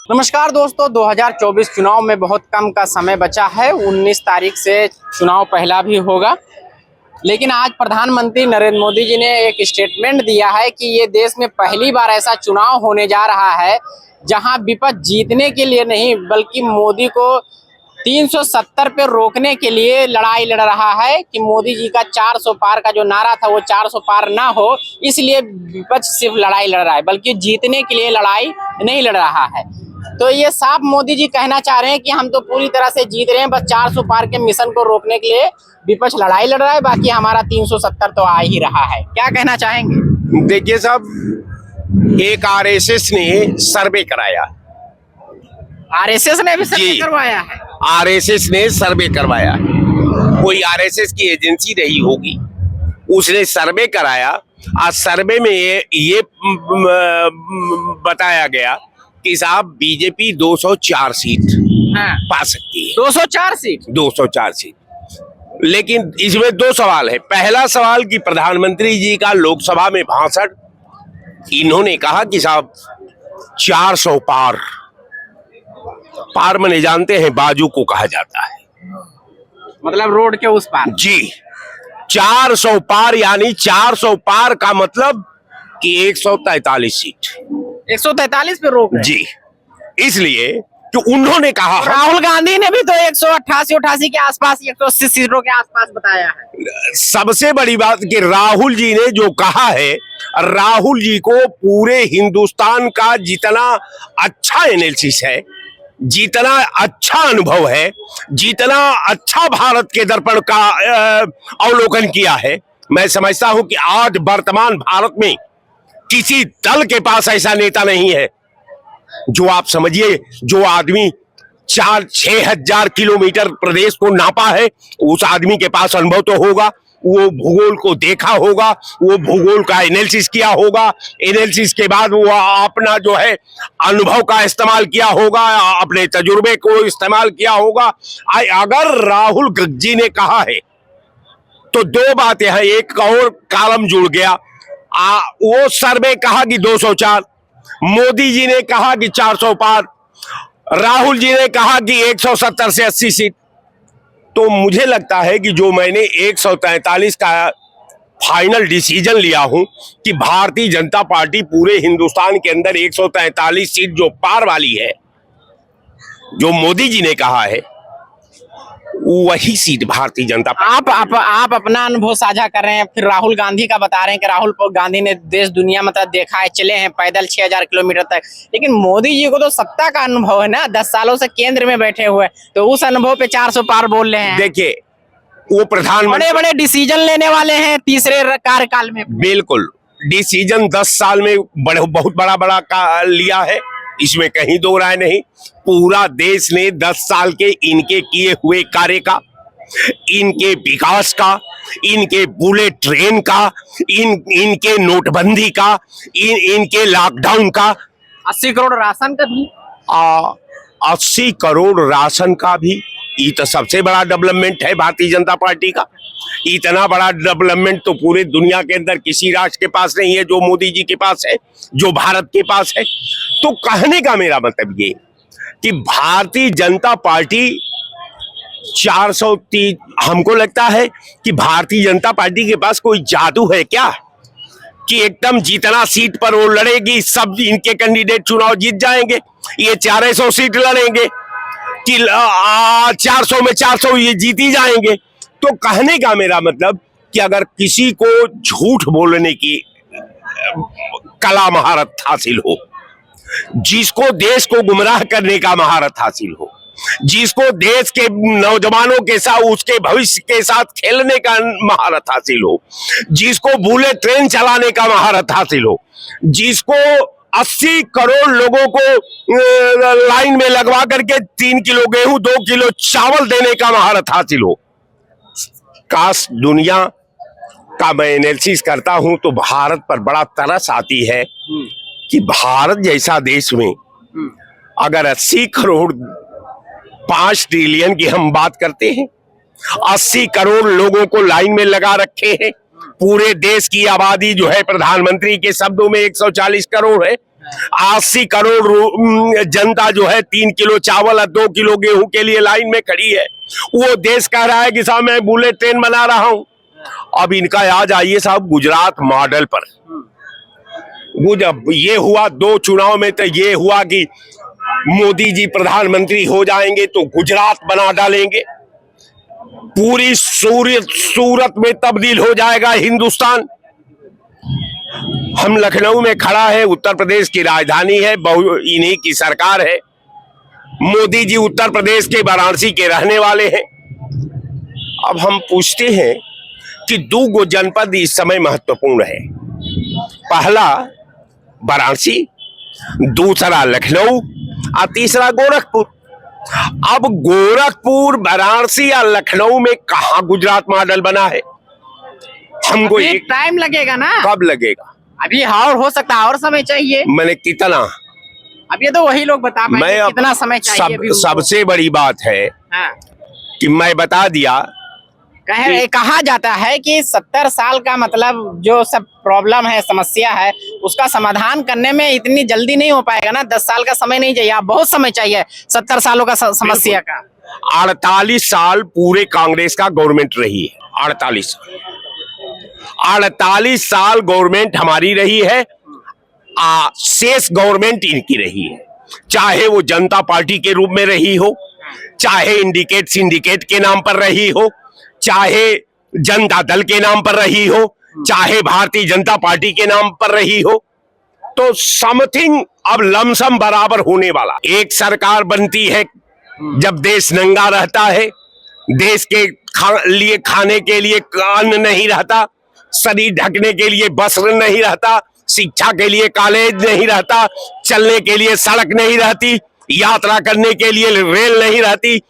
नमस्कार दोस्तों, 2024 चुनाव में बहुत कम का समय बचा है। 19 तारीख से चुनाव पहला भी होगा, लेकिन आज प्रधानमंत्री नरेंद्र मोदी जी ने एक स्टेटमेंट दिया है कि ये देश में पहली बार ऐसा चुनाव होने जा रहा है जहां विपक्ष जीतने के लिए नहीं बल्कि मोदी को 370 पे रोकने के लिए लड़ाई लड़ रहा है कि मोदी जी का 400 पार का जो नारा था वो 400 पार ना हो, इसलिए विपक्ष सिर्फ लड़ाई लड़ रहा है बल्कि जीतने के लिए लड़ाई नहीं लड़ रहा है। तो ये साफ मोदी जी कहना चाह रहे हैं कि हम तो पूरी तरह से जीत रहे हैं, बस 400 पार के मिशन को रोकने के लिए विपक्ष लड़ाई लड़ रहा है, बाकी हमारा 370 तो आ ही रहा है। क्या कहना चाहेंगे? देखिए साहब, एक आरएसएस ने सर्वे कराया। आरएसएस ने भी सर्वे करवाया है? आरएसएस ने सर्वे करवाया। कोई आरएसएस की एजेंसी रही होगी, उसने सर्वे कराया। आज सर्वे में ये बताया गया कि साहब बीजेपी 204 सीट पा सकती है। 204 सीट? 204 सीट। लेकिन इसमें दो सवाल है। पहला सवाल कि प्रधानमंत्री जी का लोकसभा में भाषण, इन्होंने कहा कि साहब 400 पार। पार मने जानते हैं, बाजू को कहा जाता है, मतलब रोड के उस पार। जी, 400 पार यानी 400 पार का मतलब कि 143 सीट। 143 पे रोक जी, इसलिए कि उन्होंने कहा। राहुल गांधी ने भी तो 188 के आसपास, 180 सीटों के आसपास बताया है। सबसे बड़ी बात कि राहुल जी ने जो कहा है, राहुल जी को पूरे हिंदुस्तान का जितना अच्छा एनालिसिस है, जितना अच्छा अनुभव है, जितना अच्छा भारत के दर्पण का अवलोकन किया है, मैं समझता हूं कि आज वर्तमान भारत में किसी दल के पास ऐसा नेता नहीं है जो आप समझिए, जो आदमी 4-6 हजार किलोमीटर प्रदेश को नापा है, उस आदमी के पास अनुभव तो होगा। वो भूगोल को देखा होगा, वो भूगोल का एनालिसिस किया होगा, एनालिसिस के बाद वो अपना जो है अनुभव का इस्तेमाल किया होगा, अपने तजुर्बे को इस्तेमाल किया होगा। अगर राहुल जी ने कहा है तो दो बातें हैं, एक और कॉलम जुड़ गया। वो सर्वे कहा कि 204, मोदी जी ने कहा कि 400 पार, राहुल जी ने कहा कि 170 से 80 सीट। तो मुझे लगता है कि जो मैंने 143 का फाइनल डिसीजन लिया हूं कि भारतीय जनता पार्टी पूरे हिंदुस्तान के अंदर 143 सीट जो पार वाली है, जो मोदी जी ने कहा है, वही सीट भारतीय जनता पार्टी। आप अपना अनुभव साझा कर रहे हैं, फिर राहुल गांधी का बता रहे हैं कि राहुल गांधी ने देश दुनिया मतलब देखा है, चले हैं पैदल 6000 किलोमीटर तक, लेकिन मोदी जी को तो सत्ता का अनुभव है ना, 10 सालों से केंद्र में बैठे हुए, तो उस अनुभव पे 400 पार बोल रहे हैं। देखिए, वो प्रधानमंत्री बड़े बड़े डिसीजन लेने वाले हैं तीसरे कार्यकाल में। बिल्कुल, डिसीजन 10 साल में बहुत बड़ा का लिया है, इसमें कहीं दो राय नहीं। पूरा देश ने 10 साल के इनके किए हुए कार्य का, इनके विकास का, इनके बुलेट ट्रेन का, इनके नोटबंदी का, इनके लॉकडाउन का, 80 करोड़ राशन का भी, 80 करोड़ राशन का भी, ये तो सबसे बड़ा डेवलपमेंट है भारतीय जनता पार्टी का। इतना बड़ा डेवलपमेंट तो पूरे दुनिया के अंदर किसी राष्ट्र के पास नहीं है जो मोदी जी के पास है, जो भारत के पास है। तो कहने का मेरा मतलब ये कि भारतीय जनता पार्टी 430, हमको लगता है कि भारतीय जनता पार्टी के पास कोई जादू है क्या कि एकदम जितना सीट पर वो लड़ेगी, सब इनके कैंडिडेट चुनाव जीत जाएंगे, ये 400 सीट लड़ेंगे कि 400 में 400 ये जीती जाएंगे। तो कहने का मेरा मतलब कि अगर किसी को झूठ बोलने की कला महारत हासिल हो, जिसको देश को गुमराह करने का महारत हासिल हो, जिसको देश के नौजवानों के साथ, उसके भविष्य के साथ खेलने का महारत हासिल हो, जिसको बुलेट ट्रेन चलाने का महारत हासिल हो, जिसको 80 करोड़ लोगों को लाइन में लगवा करके 3 किलो गेहूं 2 किलो चावल देने का महारत हासिल हो, काश दुनिया का मैं एनालिसिस करता हूं तो भारत पर बड़ा तरस आती है कि भारत जैसा देश में अगर 80 करोड़ 5 ट्रिलियन की हम बात करते हैं, 80 करोड़ लोगों को लाइन में लगा रखे हैं, पूरे देश की आबादी जो है प्रधानमंत्री के शब्दों में 140 करोड़ है, 80 करोड़ जनता जो है 3 किलो चावल और 2 किलो गेहूं के लिए लाइन में खड़ी है। वो देश कह रहा है कि साहब मैं बुलेट ट्रेन बना रहा हूं। अब इनका आ जाइए साहब गुजरात मॉडल पर। जब ये हुआ 2 चुनाव में, तो ये हुआ कि मोदी जी प्रधानमंत्री हो जाएंगे तो गुजरात बना डालेंगे, पूरी सूरत में तब्दील हो जाएगा हिंदुस्तान। हम लखनऊ में खड़ा है, उत्तर प्रदेश की राजधानी है, इन्हीं की सरकार है। मोदी जी उत्तर प्रदेश के वाराणसी के रहने वाले हैं। अब हम पूछते हैं कि 2 जनपद इस समय महत्वपूर्ण है। पहला वाराणसी, दूसरा लखनऊ और तीसरा गोरखपुर। अब गोरखपुर, वाराणसी या लखनऊ में कहा गुजरात मॉडल बना है? हमको एक टाइम लगेगा ना। कब लगेगा? अभी और हो सकता है, और समय चाहिए। मैंने कितना, अब ये तो वही लोग बता पाएंगे कितना समय चाहिए। सबसे बड़ी बात है कि मैं बता दिया। कहा जाता है कि 70 साल का मतलब जो सब प्रॉब्लम है, समस्या है, उसका समाधान करने में इतनी जल्दी नहीं हो पाएगा ना। 10 साल का समय नहीं चाहिए, आप बहुत समय चाहिए 70 सालों का समस्या का। 48 साल पूरे कांग्रेस का गवर्नमेंट रही है। 48 साल गवर्नमेंट हमारी रही है, शेष गवर्नमेंट इनकी रही है। चाहे वो जनता पार्टी के रूप में रही हो, चाहे इंडिकेट सिंडिकेट के नाम पर रही हो, चाहे जनता दल के नाम पर रही हो, चाहे भारतीय जनता पार्टी के नाम पर रही हो, तो समथिंग अब लमसम बराबर होने वाला। एक सरकार बनती है जब देश नंगा रहता है, देश के लिए खाने के लिए अन्न नहीं रहता, शरीर ढकने के लिए वस्त्र नहीं रहता, शिक्षा के लिए कॉलेज नहीं रहता, चलने के लिए सड़क नहीं रहती, यात्रा करने के लिए रेल नहीं रहती,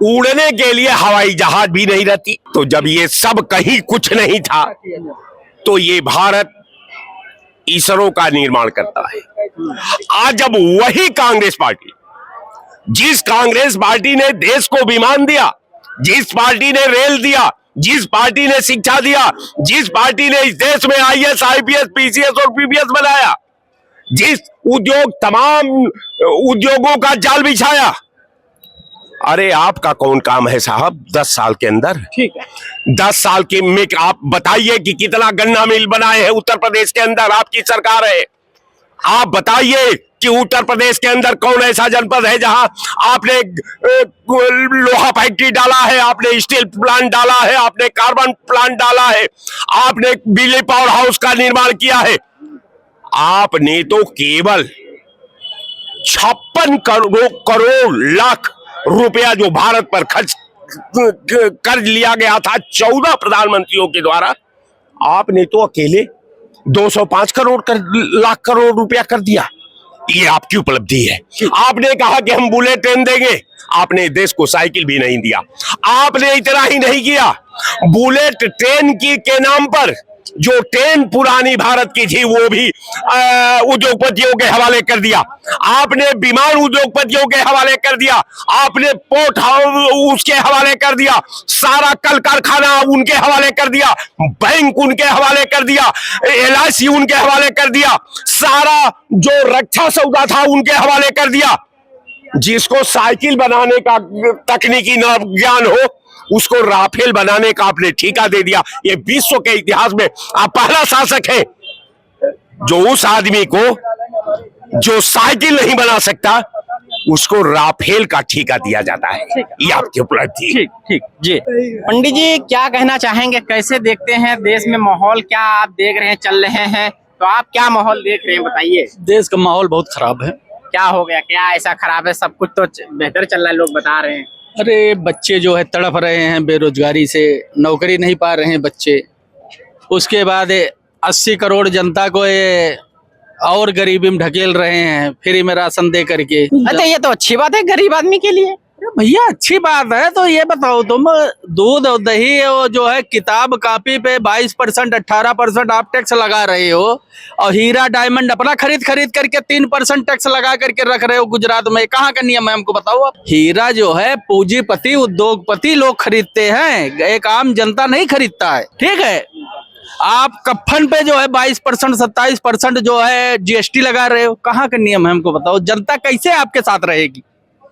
उड़ने के लिए हवाई जहाज भी नहीं रहती। तो जब ये सब कहीं कुछ नहीं था, तो ये भारत इसरो का निर्माण करता है। आज जब वही कांग्रेस पार्टी, जिस कांग्रेस पार्टी ने देश को विमान दिया, जिस पार्टी ने रेल दिया, जिस पार्टी ने शिक्षा दिया, जिस पार्टी ने इस देश में IAS, IPS, PCS और PPS बनाया, जिस तमाम उद्योगों का जाल बिछाया, अरे आपका कौन काम है साहब 10 साल के अंदर? ठीक है, 10 साल के में आप बताइए कि कितना गन्ना मिल बनाए हैं उत्तर प्रदेश के अंदर, आपकी सरकार है। आप बताइए कि उत्तर प्रदेश के अंदर कौन ऐसा जनपद है जहां आपने लोहा फैक्ट्री डाला है, आपने स्टील प्लांट डाला है, आपने कार्बन प्लांट डाला है, आपने बिजली पावर हाउस का निर्माण किया है। आपने तो केवल 56 करोड़ लाख रुपया जो भारत पर कर्ज लिया गया था 14 प्रधानमंत्रियों के द्वारा, आपने तो अकेले 205 लाख करोड़ रुपया कर दिया। ये आपकी उपलब्धि है। आपने कहा कि हम बुलेट ट्रेन देंगे, आपने देश को साइकिल भी नहीं दिया। आपने इतना ही नहीं किया, बुलेट ट्रेन के नाम पर जो ट्रेन पुरानी भारत की थी वो भी उद्योगपतियों के हवाले कर दिया। आपने विमान उद्योगपतियों के हवाले कर दिया, आपने पोर्ट हाउस उसके हवाले कर दिया, सारा कल कारखाना उनके हवाले कर दिया, बैंक उनके हवाले कर दिया, LIC उनके हवाले कर दिया, सारा जो रक्षा सौदा था उनके हवाले कर दिया। जिसको साइकिल बनाने का तकनीकी ज्ञान हो उसको राफेल बनाने का आपने ठेका दे दिया। ये विश्व के इतिहास में आप पहला शासक है जो उस आदमी को जो साइकिल नहीं बना सकता उसको राफेल का ठेका दिया जाता है। ये आपकी उपलब्धि। ठीक ठीक जी। पंडित जी क्या कहना चाहेंगे, कैसे देखते हैं देश में माहौल, क्या आप देख रहे हैं, चल रहे हैं, तो आप क्या माहौल देख रहे हैं बताइए। देश का माहौल बहुत खराब है। क्या हो गया, क्या ऐसा खराब है? सब कुछ तो बेहतर चल रहा है, लोग बता रहे हैं। अरे बच्चे जो है तड़प रहे हैं बेरोजगारी से, नौकरी नहीं पा रहे हैं बच्चे। उसके बाद 80 करोड़ जनता को ये और गरीबी में ढकेल रहे हैं फ्री में राशन दे करके। अच्छा ये तो अच्छी बात है गरीब आदमी के लिए। भैया अच्छी बात है, तो ये बताओ तुम, दूध और दही वो जो है किताब कॉपी पे 22% 18% आप टैक्स लगा रहे हो, और हीरा डायमंड अपना खरीद करके 3% टैक्स लगा करके रख रहे हो गुजरात में। कहाँ का नियम है हमको बताओ आप। हीरा जो है पूंजीपति उद्योगपति लोग खरीदते हैं, एक आम जनता नहीं खरीदता है। ठीक है, आप कफन पे जो है 22% 27% जो है जीएसटी लगा रहे हो, कहाँ का नियम है हमको बताओ। जनता कैसे आपके साथ रहेगी?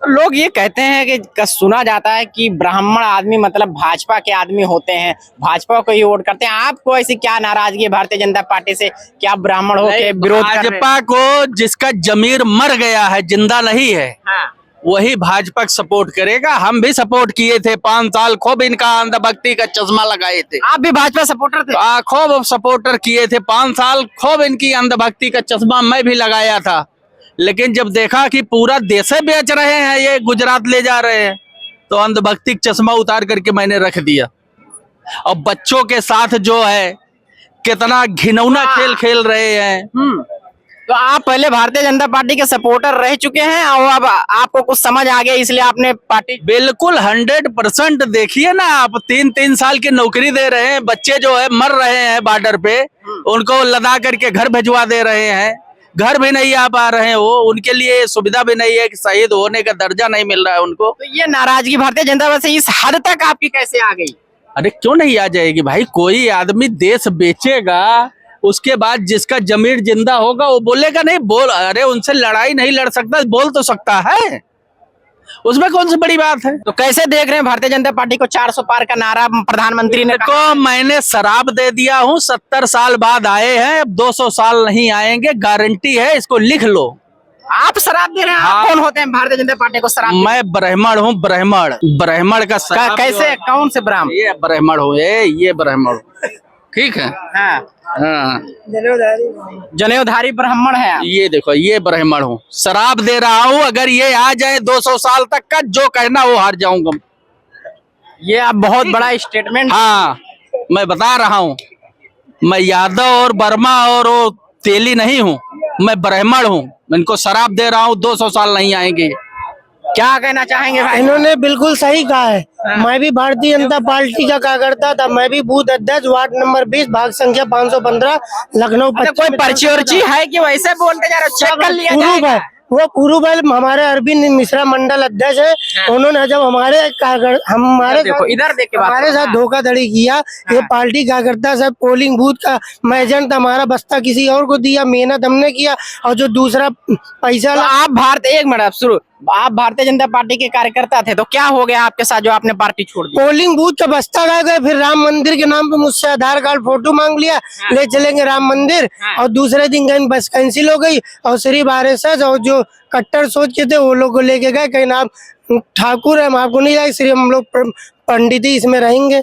लोग ये कहते हैं कि सुना जाता है कि ब्राह्मण आदमी मतलब भाजपा के आदमी होते हैं, भाजपा को ही वोट करते हैं। आपको ऐसी क्या नाराजगी है भारतीय जनता पार्टी से कि आप ब्राह्मण हो के विरोध कर रहे हैं? भाजपा को जिसका जमीर मर गया है, जिंदा नहीं है, हाँ। वही भाजपा सपोर्ट करेगा। हम भी सपोर्ट किए थे 5 साल, खूब इनका अंधभक्ति का चश्मा लगाए थे। आप भी भाजपा सपोर्टर थे? खूब सपोर्टर किए थे 5 साल, खूब इनकी अंधभक्ति का चश्मा मैं भी लगाया था। लेकिन जब देखा कि पूरा देश बेच रहे हैं, ये गुजरात ले जा रहे हैं, तो अंधभक्ति चश्मा उतार करके मैंने रख दिया। और बच्चों के साथ जो है कितना घिनौना खेल खेल रहे हैं। तो आप पहले भारतीय जनता पार्टी के सपोर्टर रह चुके हैं और अब आपको कुछ समझ आ गया इसलिए आपने पार्टी। बिल्कुल 100% देखिए ना, आप 3-3 साल की नौकरी दे रहे हैं, बच्चे जो है मर रहे हैं बॉर्डर पे, उनको लदा करके घर भिजवा दे रहे हैं, घर भी नहीं आ पा रहे हैं वो, उनके लिए सुविधा भी नहीं है कि शहीद होने का दर्जा नहीं मिल रहा है उनको। तो ये नाराजगी भारतीय जनता पार्टी से इस हद तक आपकी कैसे आ गई? अरे क्यों नहीं आ जाएगी भाई, कोई आदमी देश बेचेगा, उसके बाद जिसका जमीर जिंदा होगा वो बोलेगा नहीं, बोल, अरे उनसे लड़ाई नहीं लड़ सकता, बोल तो सकता है, उसमें कौन सी बड़ी बात है। तो कैसे देख रहे हैं भारतीय जनता पार्टी को? 400 पार का नारा प्रधानमंत्री ने को मैंने शराब दे दिया हूँ, 70 साल बाद आए हैं, अब 200 साल नहीं आएंगे, गारंटी है, इसको लिख लो। आप शराब दे रहे हैं? आप कौन होते हैं भारतीय जनता पार्टी को शराब? मैं ब्राह्मण हूँ, ब्राह्मण का शराब कैसे, कौन से ब्राह्मण? ये ब्राह्मण हूँ, ये ब्राह्मण, ठीक है। हाँ। हाँ, जनेऊधारी ब्राह्मण है आप? ये देखो, ये ब्राह्मण हूँ, शराब दे रहा हूँ, अगर ये आ जाए 200 साल तक का, जो कहना वो हार जाऊंगा। ये आप बहुत बड़ा स्टेटमेंट। हाँ, मैं बता रहा हूँ, मैं यादव और वर्मा और वो तेली नहीं हूँ, मैं ब्राह्मण हूँ, इनको शराब दे रहा हूँ, 200 साल नहीं आएंगे। क्या कहना चाहेंगे भाई? इन्होंने बिल्कुल सही कहा है। मैं भी भारतीय जनता पार्टी का कार्यकर्ता था, मैं भी बूथ अध्यक्ष वार्ड नंबर 20 भाग संख्या 515 लखनऊ। कोई पर्ची वर्ची है कि वैसे बोलते जा रहे हो? चेक कर लिया पूर्व जाएगा। है वो, पूर्व है हमारे अरविंद मिश्रा मंडल अध्यक्ष है। उन्होंने जब हमारे देखो, इधर देख के बात हमारे करो। साथ धोखाधड़ी किया, ये पार्टी कार्यकर्ता सब पोलिंग बूथ का मैं एजेंट, हमारा बस्ता किसी और को दिया, मेहनत हमने किया, और जो दूसरा पैसा तो आप एक मिनट शुरू, आप भारतीय जनता पार्टी के कार्यकर्ता थे, तो क्या हो गया आपके साथ जो आपने पार्टी छोड़ दी? पोलिंग बूथ का बस्ता गा गए, फिर राम मंदिर के नाम पे मुझसे आधार कार्ड फोटो मांग लिया, ले चलेंगे राम मंदिर, और दूसरे दिन कहीं बस कैंसिल हो गई, और सिर्फ RSS और जो कट्टर सोच के थे वो लोग को लेके गए, कहीं आप ठाकुर है, हम आपको नहीं जाए, सिर्फ हम लोग पंडित ही इसमें रहेंगे।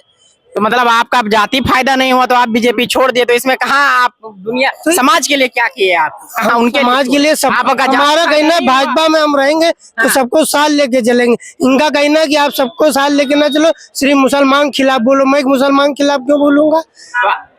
तो मतलब आपका जाति फायदा नहीं हुआ तो आप बीजेपी छोड़ दिए, तो इसमें कहाँ आप दुनिया समाज के लिए क्या किए आप? कहाँ उनके समाज के लिए सब, आपका हमारा कहना है भाजपा में हम रहेंगे तो सबको साथ लेके चलेंगे। इनका कहना है कि आप सबको साथ लेके ना चलो, सिर्फ मुसलमान खिलाफ बोलो। मैं एक मुसलमान खिलाफ क्यों बोलूंगा?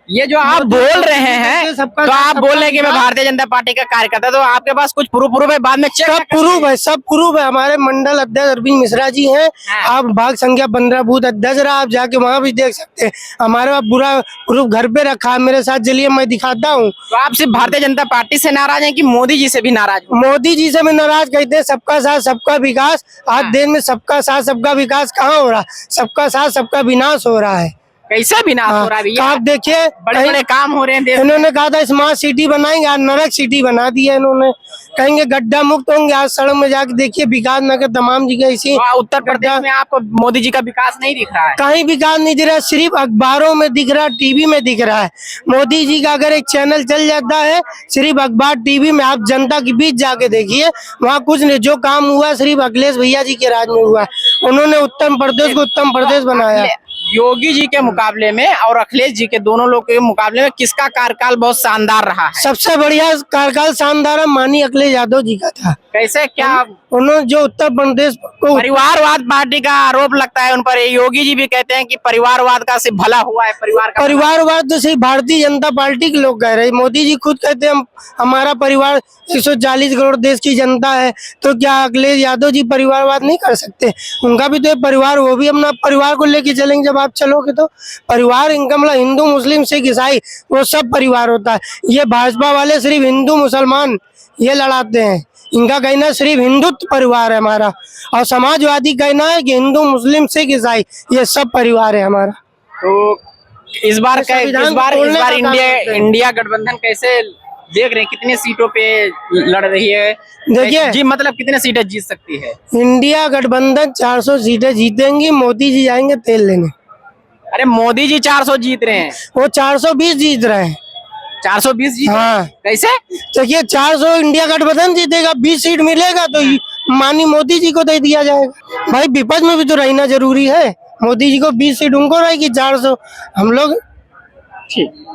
ये जो आप बोल रहे हैं, सबका तो आप बोल रहे हैं कि मैं भारतीय जनता पार्टी का कार्यकर्ता, तो आपके पास कुछ प्रूफ है? बाद में चेक सब प्रूफ है, सब प्रूफ है। हमारे मंडल अध्यक्ष अरविंद मिश्रा जी हैं, आप भाग संख्या 15 बूथ अध्यक्ष रहा, आप जाके वहाँ भी देख सकते हैं। हमारे पास पूरा प्रूफ घर पे रखा है मेरे साथ, चलिए मैं दिखाता हूँ। तो आप सिर्फ भारतीय जनता पार्टी से नाराज हैं कि मोदी जी से भी नाराज हो? मोदी जी से भी नाराज, कहते हैं सबका साथ सबका विकास। आज देश में सबका साथ सबका विकास कहाँ हो रहा? सबका साथ सबका विनाश हो रहा है। कैसे विनाश हो रहा है भैया? आप देखिए, बड़े बड़े काम हो रहे हैं देश में। इन्होंने कहा था स्मार्ट सिटी बनाएंगे, आज नरक सिटी बना दिया इन्होंने। कहेंगे गड्ढा मुक्त होंगे, आज सड़क में जाके देखिए विकास नगर तमाम जगह इसी। उत्तर प्रदेश में आपको मोदी जी का विकास नहीं दिख रहा है? कहीं विकास नहीं दिख रहा, सिर्फ अखबारों में दिख रहा, टीवी में दिख रहा है। मोदी जी का अगर एक चैनल चल जाता है, सिर्फ अखबार टीवी में, आप जनता के बीच जाके देखिए, वहाँ कुछ नहीं। जो काम हुआ सिर्फ अखिलेश भैया जी के राज में हुआ। उन्होंने उत्तर प्रदेश को उत्तम प्रदेश बनाया। योगी जी के मुकाबले में और अखिलेश जी के, दोनों लोग के मुकाबले में किसका कार्यकाल बहुत शानदार रहा है? सबसे बढ़िया कार्यकाल शानदार माननीय अखिलेश यादव जी का था। कैसे, क्या? उन्होंने जो उत्तर प्रदेश को परिवारवाद पार्टी का आरोप लगता है उन पर। योगी जी भी कहते हैं कि परिवारवाद का सिर्फ भला हुआ है, परिवारवाद तो सिर्फ भारतीय जनता पार्टी के लोग कह रहे हैं। मोदी जी खुद कहते हैं हमारा परिवार 140 करोड़ देश की जनता है, तो क्या अखिलेश यादव जी परिवारवाद नहीं कर सकते? उनका भी तो परिवार, वो भी अपना परिवार को लेके चलेंगे। जब आप चलोगे तो परिवार इनका मतलब हिंदू मुस्लिम सिख ईसाई वो सब परिवार होता है। ये भाजपा वाले सिर्फ हिंदू मुसलमान ये लड़ाते हैं। इनका कहना सिर्फ हिंदुत्व परिवार है हमारा, और समाजवादी कहना है कि हिंदू मुस्लिम सिख ईसाई ये सब परिवार है हमारा। तो इस बार संविधान इस बार तोड़ने का काम इंडिया करते हैं। इंडिया गठबंधन कैसे देख रहे हैं, कितनी सीटों पे लड़ रही है? देखिए, जी मतलब कितने सीटें जीत सकती है? इंडिया गठबंधन 400 सीटें जीतेंगी, मोदी जी आएंगे तेल लेने। अरे मोदी जी 400 जीत रहे हैं, वो 420 जीत रहे हैं। 420 जीत रहे हैं। हाँ। कैसे? देखिए 400 इंडिया गठबंधन जीतेगा, 20 सीट मिलेगा तो मानी मोदी जी को दे दिया जाएगा। भाई विपक्ष में भी तो रहना जरूरी है। मोदी जी को 20 सीट उनको रहेगी, 400 हम लोग। ठीक।